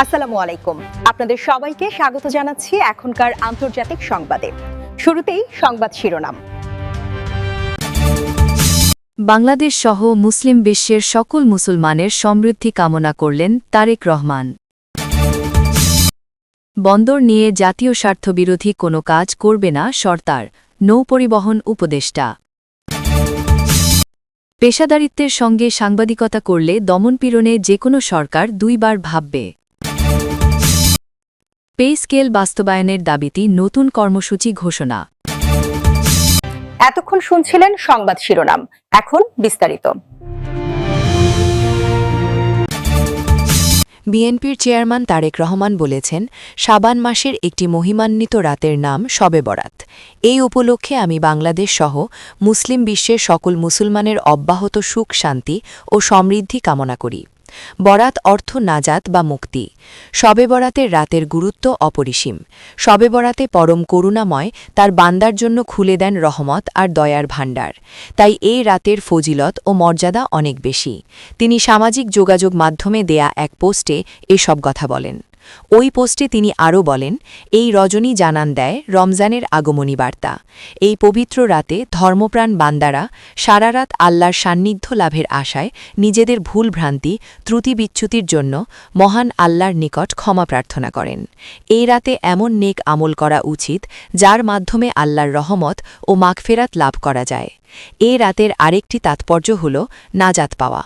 আসসালামু আলাইকুম। আপনাদের সবাইকে স্বাগত জানাচ্ছি এখনকার আন্তর্জাতিক সংবাদে। শুরুতেই সংবাদ শিরোনাম। বাংলাদেশ সহ মুসলিম বিশ্বের সকল মুসলমানের সমৃদ্ধি কামনা করলেন তারেক রহমান। বন্দর নিয়ে জাতীয় স্বার্থবিরোধী কোনো কাজ করবে না সরকার, নৌপরিবহন উপদেষ্টা। পেশাদারিত্বের সঙ্গে সাংবাদিকতা করলে দমনপীড়নে যেকোনো সরকার দুইবার ভাববে। পে স্কেল বাস্তবায়নের দাবিতে নতুন কর্মসূচি ঘোষণা। এতক্ষণ শুনছিলেন সংবাদ শিরোনাম, এখন বিস্তারিত। বিএনপির চেয়ারম্যান তারেক রহমান বলেছেন, শাবান মাসের একটি মহিমান্বিত রাতের নাম শবে বরাত। এই উপলক্ষে আমি বাংলাদেশ সহ মুসলিম বিশ্বের সকল মুসলমানের অব্যাহত সুখ, শান্তি ও সমৃদ্ধি কামনা করি। বরাত অর্থ নাজাত বা মুক্তি। শবে বরাতের রাতের গুরুত্ব অপরিসীম। শবে বরাতে পরম করুণাময় তার বান্দার জন্য খুলে দেন রহমত আর দয়ার ভাণ্ডার। তাই এই রাতের ফজিলত ও মর্যাদা অনেক বেশি। তিনি সামাজিক যোগাযোগ মাধ্যমে দেয়া এক পোস্টে এসব কথা বলেন। ওই পোস্টে তিনি আরও বলেন, এই রজনী জানান দেয় রমজানের আগমনী বার্তা। এই পবিত্র রাতে ধর্মপ্রাণ বান্দারা সারারাত আল্লাহর সান্নিধ্য লাভের আশায় নিজেদের ভুলভ্রান্তি, ত্রুটি বিচ্যুতির জন্য মহান আল্লাহর নিকট ক্ষমা প্রার্থনা করেন। এই রাতে এমন নেক আমল করা উচিত যার মাধ্যমে আল্লাহর রহমত ও মাগফেরাত লাভ করা যায়। এ রাতের আরেকটি তাৎপর্য হল নাজাত পাওয়া।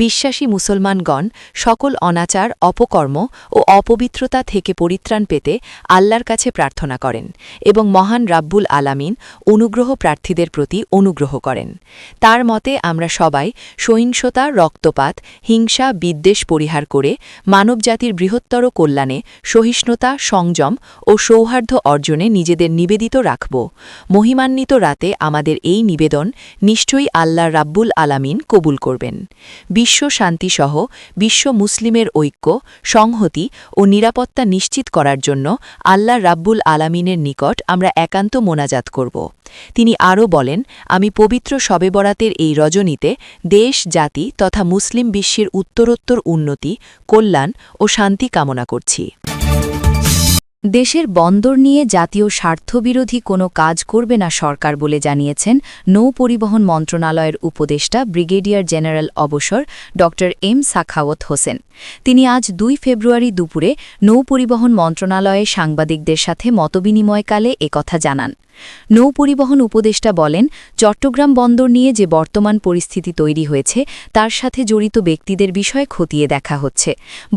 বিশ্বাসী মুসলমানগণ সকল অনাচার, অপকর্ম ও অপবিত্রতা থেকে পরিত্রাণ পেতে আল্লাহর কাছে প্রার্থনা করেন এবং মহান রাব্বুল আলামিন অনুগ্রহ প্রার্থীদের প্রতি অনুগ্রহ করেন। তার মতে আমরা সবাই সহিংসতা, রক্তপাত, হিংসা, বিদ্বেষ পরিহার করে মানবজাতির বৃহত্তর কল্যাণে সহিষ্ণুতা, সংযম ও সৌহার্দ্য অর্জনে নিজেদের নিবেদিত রাখব। মহিমান্বিত রাতে আমাদের এই নিবেদন নিশ্চয়ই আল্লাহ রাব্বুল আলামিন কবুল করবেন। বিশ্ব শান্তিসহ বিশ্ব মুসলিমের ঐক্য, সংহতি ও নিরাপত্তা নিশ্চিত করার জন্য আল্লাহ রাব্বুল আলামিনের নিকট আমরা একান্ত মোনাজাত করব। তিনি আরও বলেন, আমি পবিত্র শবে বরাতের এই রজনীতে দেশ, জাতি তথা মুসলিম বিশ্বের উত্তরোত্তর উন্নতি, কল্যাণ ও শান্তি কামনা করছি। দেশের বন্দর নিয়ে জাতীয় স্বার্থবিরোধী কোনো কাজ করবে না সরকার বলে জানিয়েছেন নৌ পরিবহন মন্ত্রণালয়ের উপদেষ্টা ব্রিগেডিয়ার জেনারেল অবসর ড এম সাখাওয়াত হোসেন। তিনি আজ ২ ফেব্রুয়ারি দুপুরে নৌ পরিবহন মন্ত্রণালয়ে সাংবাদিকদের সাথে মতবিনিময়কালে একথা জানান। নৌ পরিবহন উপদেষ্টা বলেন, চট্টগ্রাম বন্দর নিয়ে যে বর্তমান পরিস্থিতি তৈরি হয়েছে তার সাথে জড়িত ব্যক্তিদের বিষয়ে খতিয়ে দেখা হচ্ছে।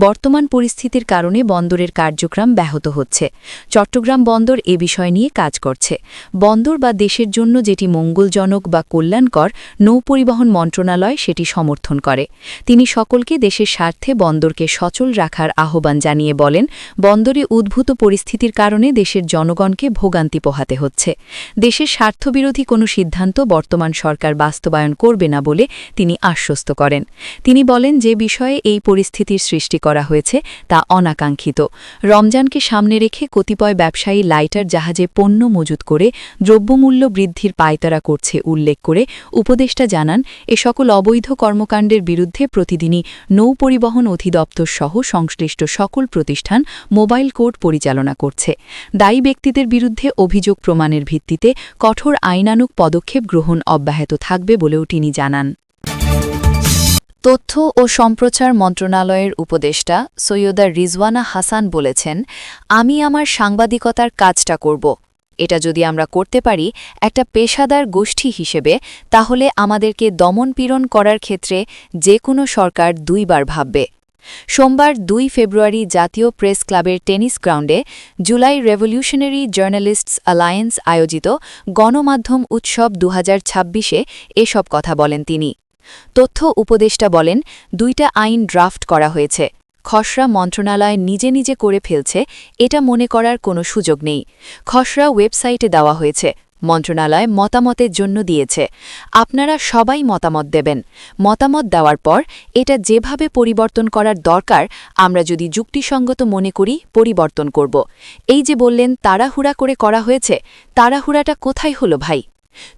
বর্তমান পরিস্থিতির কারণে বন্দরের কার্যক্রম ব্যাহত হচ্ছে। চট্টগ্রাম বন্দর এ বিষয় নিয়ে কাজ করছে। বন্দর বা দেশের জন্য যেটি মঙ্গলজনক বা কল্যাণকর, নৌ পরিবহন মন্ত্রণালয় সেটি সমর্থন করে। তিনি সকলকে দেশের স্বার্থে বন্দরকে সচল রাখার আহ্বান জানিয়ে বলেন, বন্দরে উদ্ভূত পরিস্থিতির কারণে দেশের জনগণকে ভোগান্তি পোহাতে হচ্ছে। দেশের স্বার্থবিরোধী কোনো সিদ্ধান্ত বর্তমান সরকার বাস্তবায়ন করবে না বলে তিনি আশ্বস্ত করেন। তিনি বলেন, যে বিষয়ে এই পরিস্থিতির সৃষ্টি করা হয়েছে তা অনাকাঙ্ক্ষিত। রমজানকে সামনে রেখে কতিপয় ব্যবসায়ী লাইটার জাহাজে পণ্য মজুত করে দ্রব্যমূল্য বৃদ্ধির পায়তারা করছে উল্লেখ করে উপদেষ্টা জানান, এ সকল অবৈধ কর্মকাণ্ডের বিরুদ্ধে প্রতিদিনই নৌ পরিবহন অধিদপ্তর সহ সংশ্লিষ্ট সকল প্রতিষ্ঠান মোবাইল কোর্ট পরিচালনা করছে। দায়ী ব্যক্তিদের বিরুদ্ধে অভিযোগ প্রমাণের ভিত্তিতে কঠোর আইনানুগ পদক্ষেপ গ্রহণ অব্যাহত থাকবে বলেও তিনি জানান। তথ্য ও সম্প্রচার মন্ত্রণালয়ের উপদেষ্টা সৈয়দা রিজওয়ানা হাসান বলেছেন, আমি আমার সাংবাদিকতার কাজটা করব। এটা যদি আমরা করতে পারি একটা পেশাদার গোষ্ঠী হিসেবে, তাহলে আমাদেরকে দমনপীড়ন করার ক্ষেত্রে যে কোনো সরকার দুইবার ভাববে। সোমবার ২ ফেব্রুয়ারি জাতীয় প্রেস ক্লাবের টেনিস গ্রাউন্ডে জুলাই রেভলিউশনারি জার্নালিস্টস অ্যালায়েন্স আয়োজিত গণমাধ্যম উৎসব ২০২৬-এ এসব কথা বলেন তিনি। তথ্য উপদেষ্টা বলেন, ২টা আইন ড্রাফট করা হয়েছে। খসড়া মন্ত্রণালয় নিজে নিজে করে ফেলছে এটা মনে করার কোনো সুযোগ নেই। খসড়া ওয়েবসাইটে দেওয়া হয়েছে, মন্ত্রণালয় মতামতের জন্য দিয়েছে। আপনারা সবাই মতামত দেবেন। মতামত দেওয়ার পর এটা যেভাবে পরিবর্তন করার দরকার আমরা যদি যুক্তিসঙ্গত মনে করি পরিবর্তন করব। এই যে বললেন তাড়াহুড়া করে করা হয়েছে, তাড়াহুড়াটা কোথায় হলো ভাই?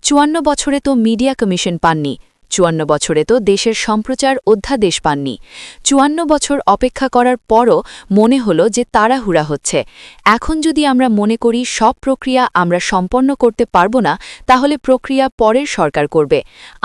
৫৪ বছরে তো মিডিয়া কমিশন পাননি, 54 বছরে তো দেশের সম্প্রচার অধ্যাদেশ পাননি। 54 বছর অপেক্ষা করার পরও মনে হলো যে তাড়াহুড়া হচ্ছে। এখন যদি আমরা মনে করি সব প্রক্রিয়া আমরা সম্পন্ন করতে পারব না, তাহলে প্রক্রিয়া পরের সরকার করবে।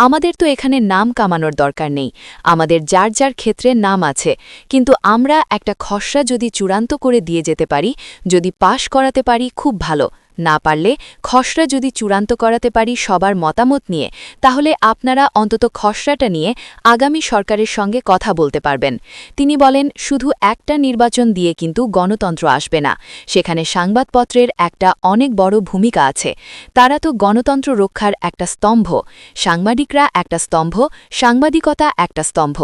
আমাদের তো এখানে নাম কামানোর দরকার নেই। আমাদের যার যার ক্ষেত্রে নাম আছে, কিন্তু আমরা একটা খসড়া যদি চূড়ান্ত করে দিয়ে যেতে পারি, যদি পাশ করাতে পারি খুব ভালো, না পারলে খসড়া যদি চূড়ান্ত করাতে পারি সবার মতামত নিয়ে, তাহলে আপনারা অন্তত খসড়াটা নিয়ে আগামী সরকারের সঙ্গে কথা বলতে পারবেন। তিনি বলেন, শুধু একটা নির্বাচন দিয়ে কিন্তু গণতন্ত্র আসবে না, সেখানে সংবাদপত্রের একটা অনেক বড় ভূমিকা আছে। তারা তো গণতন্ত্র রক্ষার একটা স্তম্ভ, সাংবাদিকরা একটা স্তম্ভ, সাংবাদিকতা একটা স্তম্ভ।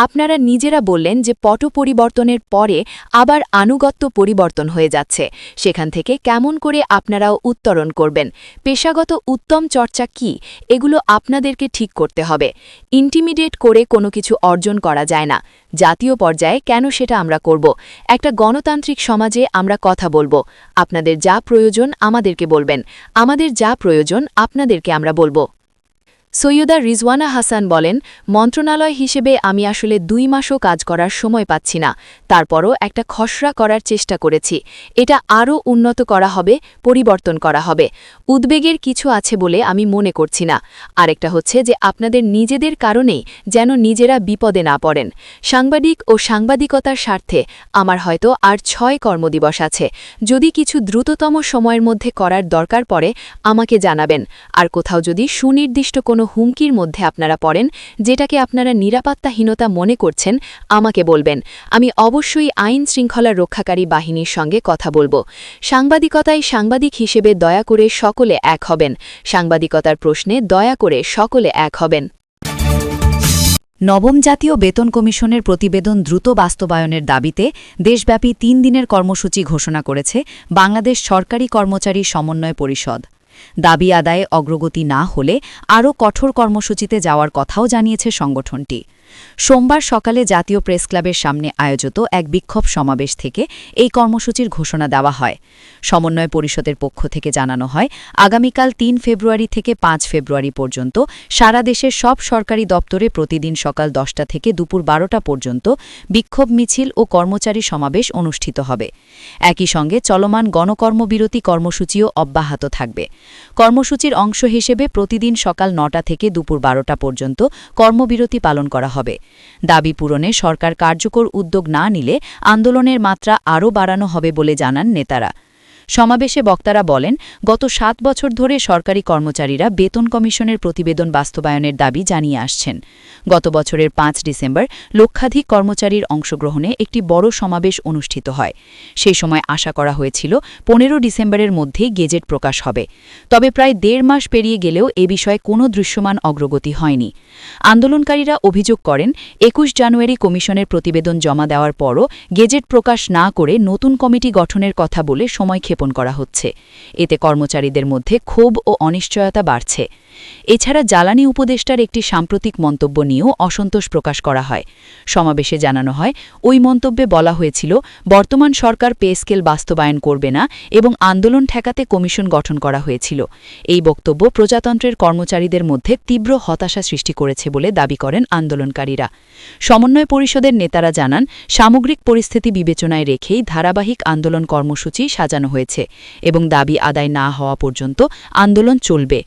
আপনারা নিজেরা বললেন যে পট পরিবর্তনের পরে আবার আনুগত্য পরিবর্তন হয়ে যাচ্ছে, সেখান থেকে কেমন করে আপনারাও উত্তরণ করবেন? পেশাগত উত্তম চর্চা কি, এগুলো আপনাদেরকে ঠিক করতে হবে। ইন্টিমিডেট করে কোনো কিছু অর্জন করা যায় না। জাতীয় পর্যায়ে কেন সেটা আমরা করব? একটা গণতান্ত্রিক সমাজে আমরা কথা বলবো। আপনাদের যা প্রয়োজন আমাদেরকে বলবেন, আমাদের যা প্রয়োজন আপনাদেরকে আমরা বলবো। সৈয়দা রিজওয়ানা হাসান বলেন, মন্ত্রণালয় হিসেবে আমি আসলে 2 মাসও কাজ করার সময় পাচ্ছি না, তারপরও একটা খসড়া করার চেষ্টা করেছি। এটা আরও উন্নত করা হবে, পরিবর্তন করা হবে। উদ্বেগের কিছু আছে বলে আমি মনে করছি না। আরেকটা হচ্ছে যে আপনাদের নিজেদের কারণেই যেন নিজেরা বিপদে না পড়েন। সাংবাদিক ও সাংবাদিকতার স্বার্থে আমার হয়তো আর 6 কর্মদিবস আছে। যদি কিছু দ্রুততম সময়ের মধ্যে করার দরকার পড়ে আমাকে জানাবেন। আর কোথাও যদি সুনির্দিষ্ট কোনো হুমকির মধ্যে আপনারা পড়েন, যেটাকে আপনারা নিরাপত্তাহীনতা মনে করছেন, আমাকে বলবেন। আমি অবশ্যই আইন শৃঙ্খলা রক্ষাকারী বাহিনীর সঙ্গে কথা বলবো। সাংবাদিকতায় সাংবাদিক হিসেবে দয়া করে সকলে এক হবেন। সাংবাদিকতার প্রশ্নে দয়া করে সকলে এক হবেন। নবম জাতীয় বেতন কমিশনের প্রতিবেদন দ্রুত বাস্তবায়নের দাবিতে দেশব্যাপী 3 দিনের কর্মসূচি ঘোষণা করেছে বাংলাদেশ সরকারি কর্মচারী সমন্বয় পরিষদ। দাবি আদায়ে অগ্রগতি না হলে আরও কঠোর কর্মসূচিতে যাওয়ার কথাও জানিয়েছে সংগঠনটি। সোমবার সকালে জাতীয় প্রেসক্লাবের সামনে আয়োজিত এক বিক্ষোভ সমাবেশ থেকে এই কর্মসূচির ঘোষণা দেওয়া হয়। সমন্বয় পরিষদের পক্ষ থেকে জানানো হয়, আগামীকাল 3 ফেব্রুয়ারি থেকে 5 ফেব্রুয়ারি পর্যন্ত সারা দেশের সব সরকারি দপ্তরে প্রতিদিন সকাল 10টা থেকে দুপুর 12টা পর্যন্ত বিক্ষোভ মিছিল ও কর্মচারী সমাবেশ অনুষ্ঠিত হবে। একই সঙ্গে চলমান গণকর্মবিরতি কর্মসূচিও অব্যাহত থাকবে। কর্মসূচির অংশ হিসেবে প্রতিদিন সকাল 9টা থেকে দুপুর 12টা পর্যন্ত কর্মবিরতি পালন করা হবে। দাবি পূরণে সরকার কার্যকর উদ্যোগ না নিলে আন্দোলনের মাত্রা আরও বাড়ানো হবে বলে জানান নেতারা। সমাবেশে বক্তারা বলেন, গত 7 বছর ধরে সরকারি কর্মচারীরা বেতন কমিশনের প্রতিবেদন বাস্তবায়নের দাবি জানিয়ে আসছেন। গত বছরের 5 ডিসেম্বর লক্ষাধিক কর্মচারীর অংশগ্রহণে একটি বড় সমাবেশ অনুষ্ঠিত হয়। সেই সময় আশা করা হয়েছিল 15 ডিসেম্বরের মধ্যেই গেজেট প্রকাশ হবে। তবে প্রায় 1.5 মাস পেরিয়ে গেলেও এ বিষয়ে কোনো দৃশ্যমান অগ্রগতি হয়নি। আন্দোলনকারীরা অভিযোগ করেন, 21 জানুয়ারি কমিশনের প্রতিবেদন জমা দেওয়ার পরও গেজেট প্রকাশ না করে নতুন কমিটি গঠনের কথা বলে সময়ক্ষেপণ করা হচ্ছে। এতে কর্মচারীদের মধ্যে ক্ষোভ ও অনিশ্চয়তা বাড়ছে। এছাড়া জ্বালানি উপদেষ্টার একটি সাম্প্রতিক মন্তব্য নিয়েও অসন্তোষ প্রকাশ করা হয়। সমাবেশে জানানো হয়, ওই মন্তব্যে বলা হয়েছিল, বর্তমান সরকার পে স্কেল বাস্তবায়ন করবে না এবং আন্দোলন ঠেকাতে কমিশন গঠন করা হয়েছিল। এই বক্তব্য প্রজাতন্ত্রের কর্মচারীদের মধ্যে তীব্র হতাশা সৃষ্টি করেছে বলে দাবি করেন আন্দোলনকারীরা। সমন্বয় পরিষদের নেতারা জানান, সামগ্রিক পরিস্থিতি বিবেচনায় রেখেই ধারাবাহিক আন্দোলন কর্মসূচি সাজানো হয়েছে এবং দাবি আদায় না হওয়া পর্যন্ত আন্দোলন চলবে।